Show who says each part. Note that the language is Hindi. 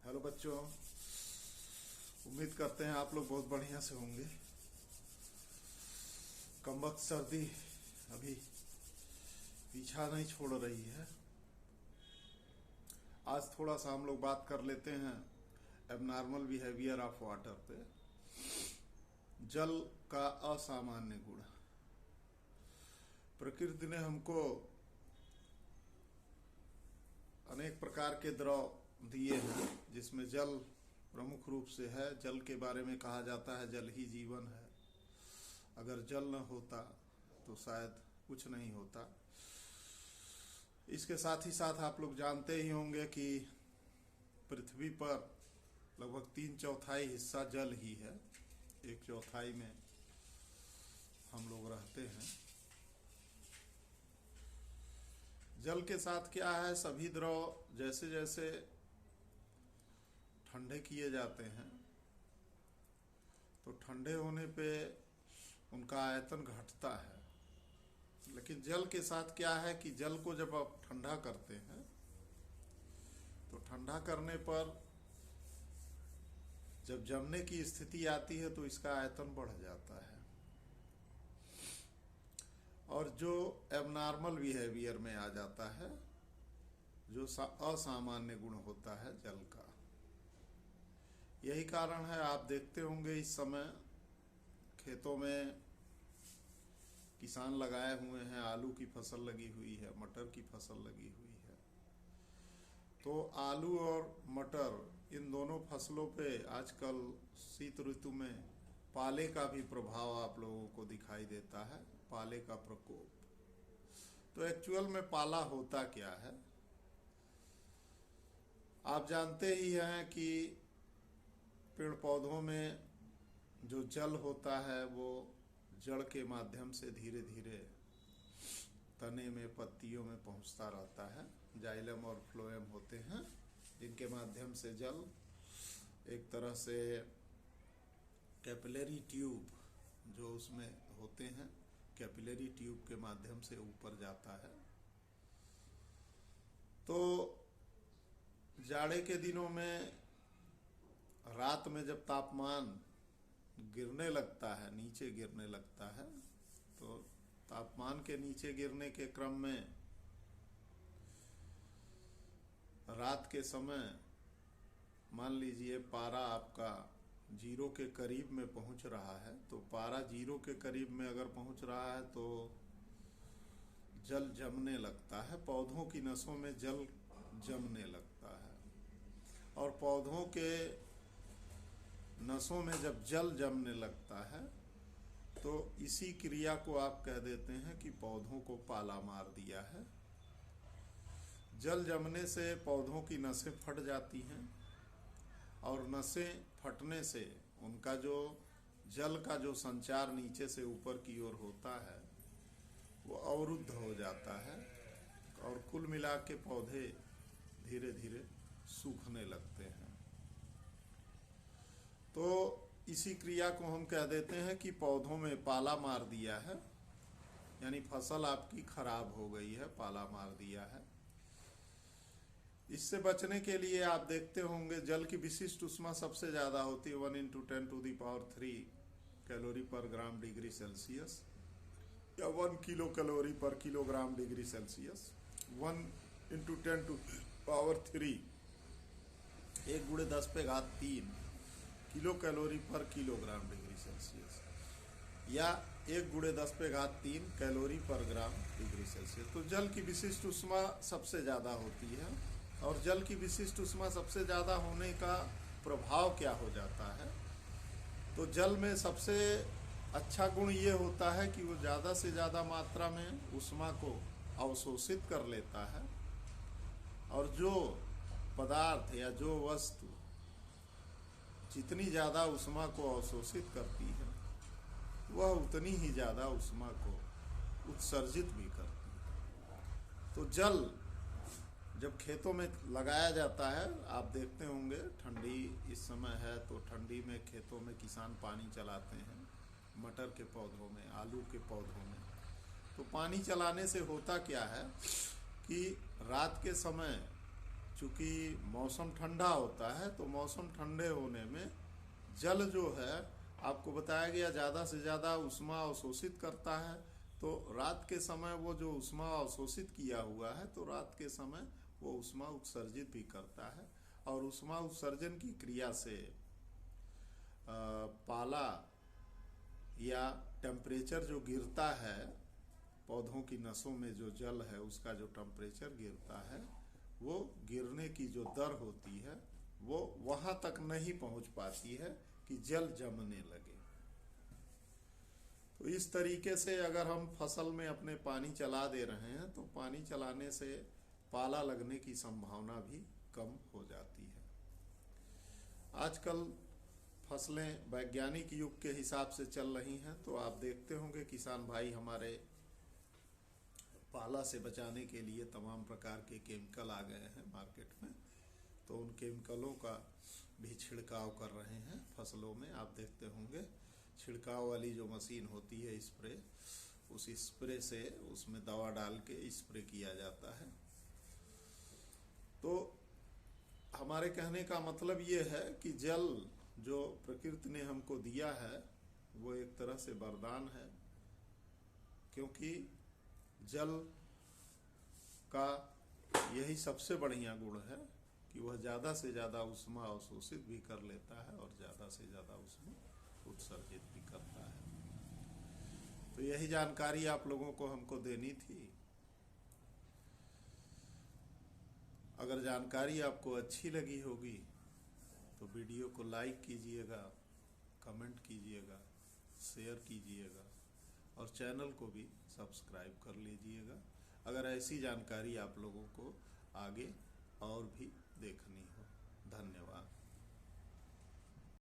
Speaker 1: हेलो बच्चों, उम्मीद करते हैं आप लोग बहुत बढ़िया से होंगे। कमबख्त सर्दी अभी पीछा नहीं छोड़ रही है। आज थोड़ा सा हम लोग बात कर लेते हैं एबनॉर्मल बिहेवियर ऑफ वाटर पे। जल का असामान्य गुण। प्रकृति ने हमको अनेक प्रकार के द्रव दिए हैं, जिसमें जल प्रमुख रूप से है। जल के बारे में कहा जाता है जल ही जीवन है। अगर जल न होता तो शायद कुछ नहीं होता। इसके साथ ही साथ आप लोग जानते ही होंगे कि पृथ्वी पर लगभग 3/4 हिस्सा जल ही है। 1/4 में हम लोग रहते हैं। जल के साथ क्या है, सभी द्रव जैसे जैसे ठंडे किए जाते हैं तो ठंडे होने पे उनका आयतन घटता है। लेकिन जल के साथ क्या है कि जल को जब आप ठंडा करते हैं तो ठंडा करने पर जब जमने की स्थिति आती है तो इसका आयतन बढ़ जाता है। और जो एबनॉर्मल बिहेवियर में आ जाता है, जो असामान्य गुण होता है जल का। यही कारण है, आप देखते होंगे इस समय खेतों में किसान लगाए हुए हैं। आलू की फसल लगी हुई है, मटर की फसल लगी हुई है। तो आलू और मटर, इन दोनों फसलों पे आजकल शीत ऋतु में पाले का भी प्रभाव आप लोगों को दिखाई देता है, पाले का प्रकोप। तो एक्चुअल में पाला होता क्या है, आप जानते ही हैं कि पेड़ पौधों में जो जल होता है वो जड़ के माध्यम से धीरे धीरे तने में, पत्तियों में पहुंचता रहता है। जाइलम और फ्लोएम होते हैं, जिनके माध्यम से जल एक तरह से कैपिलरी ट्यूब जो उसमें होते हैं, कैपिलरी ट्यूब के माध्यम से ऊपर जाता है। तो जाड़े के दिनों में रात में जब तापमान गिरने लगता है, नीचे गिरने लगता है, तो तापमान के नीचे गिरने के क्रम में रात के समय मान लीजिए पारा आपका 0 के करीब में पहुंच रहा है। तो पारा 0 के करीब में अगर पहुंच रहा है तो जल जमने लगता है, पौधों की नसों में जल जमने लगता है। और पौधों के नसों में जब जल जमने लगता है तो इसी क्रिया को आप कह देते हैं कि पौधों को पाला मार दिया है। जल जमने से पौधों की नसें फट जाती हैं और नसें फटने से उनका जो जल का जो संचार नीचे से ऊपर की ओर होता है वो अवरुद्ध हो जाता है और कुल मिला के पौधे धीरे धीरे सूखने लगते हैं। तो इसी क्रिया को हम कह देते हैं कि पौधों में पाला मार दिया है, यानी फसल आपकी खराब हो गई है, पाला मार दिया है। इससे बचने के लिए आप देखते होंगे जल की विशिष्ट ऊष्मा सबसे ज्यादा होती है 1 × 10⁻³ कैलोरी पर ग्राम डिग्री सेल्सियस, या 1 किलो कैलोरी पर kilogram degree Celsius. 1 × 10⁻³ 1×10⁻³ kilo calorie पर किलोग्राम डिग्री सेल्सियस, या 1×10⁻³ कैलोरी पर ग्राम डिग्री सेल्सियस। तो जल की विशिष्ट ऊष्मा सबसे ज़्यादा होती है। और जल की विशिष्ट ऊष्मा सबसे ज़्यादा होने का प्रभाव क्या हो जाता है, तो जल में सबसे अच्छा गुण ये होता है कि वो ज़्यादा से ज़्यादा मात्रा में ऊष्मा को अवशोषित कर लेता है। और जो पदार्थ या जो वस्तु जितनी ज़्यादा ऊष्मा को अवशोषित करती है वह उतनी ही ज़्यादा ऊष्मा को उत्सर्जित भी करती है। तो जल जब खेतों में लगाया जाता है, आप देखते होंगे ठंडी इस समय है तो ठंडी में खेतों में किसान पानी चलाते हैं, मटर के पौधों में, आलू के पौधों में। तो पानी चलाने से होता क्या है कि रात के समय चूँकि मौसम ठंडा होता है तो मौसम ठंडे होने में जल जो है आपको बताया गया ज़्यादा से ज़्यादा ऊष्मा अवशोषित करता है। तो रात के समय वो जो ऊष्मा अवशोषित किया हुआ है तो रात के समय वो ऊष्मा उत्सर्जित भी करता है, और ऊष्मा उत्सर्जन की क्रिया से पाला या टेम्परेचर जो गिरता है, पौधों की नसों में जो जल है उसका जो टेम्परेचर गिरता है, वो गिरने की जो दर होती है वो वहां तक नहीं पहुंच पाती है कि जल जमने लगे। तो इस तरीके से अगर हम फसल में अपने पानी चला दे रहे हैं तो पानी चलाने से पाला लगने की संभावना भी कम हो जाती है। आजकल फसलें वैज्ञानिक युग के हिसाब से चल रही हैं, तो आप देखते होंगे किसान भाई हमारे पाला से बचाने के लिए तमाम प्रकार के केमिकल आ गए हैं मार्केट में, तो उन केमिकलों का भी छिड़काव कर रहे हैं फसलों में। आप देखते होंगे छिड़काव वाली जो मशीन होती है स्प्रे, उस स्प्रे से उसमें दवा डाल के स्प्रे किया जाता है। तो हमारे कहने का मतलब ये है कि जल जो प्रकृति ने हमको दिया है वो एक तरह से वरदान है, क्योंकि जल का यही सबसे बढ़िया गुण है कि वह ज़्यादा से ज़्यादा ऊष्मा अवशोषित भी कर लेता है और ज़्यादा से ज़्यादा ऊष्मा उत्सर्जित भी करता है। तो यही जानकारी आप लोगों को हमको देनी थी। अगर जानकारी आपको अच्छी लगी होगी तो वीडियो को लाइक कीजिएगा, कमेंट कीजिएगा, शेयर कीजिएगा और चैनल को भी सब्सक्राइब कर लीजिएगा, अगर ऐसी जानकारी आप लोगों को आगे और भी देखना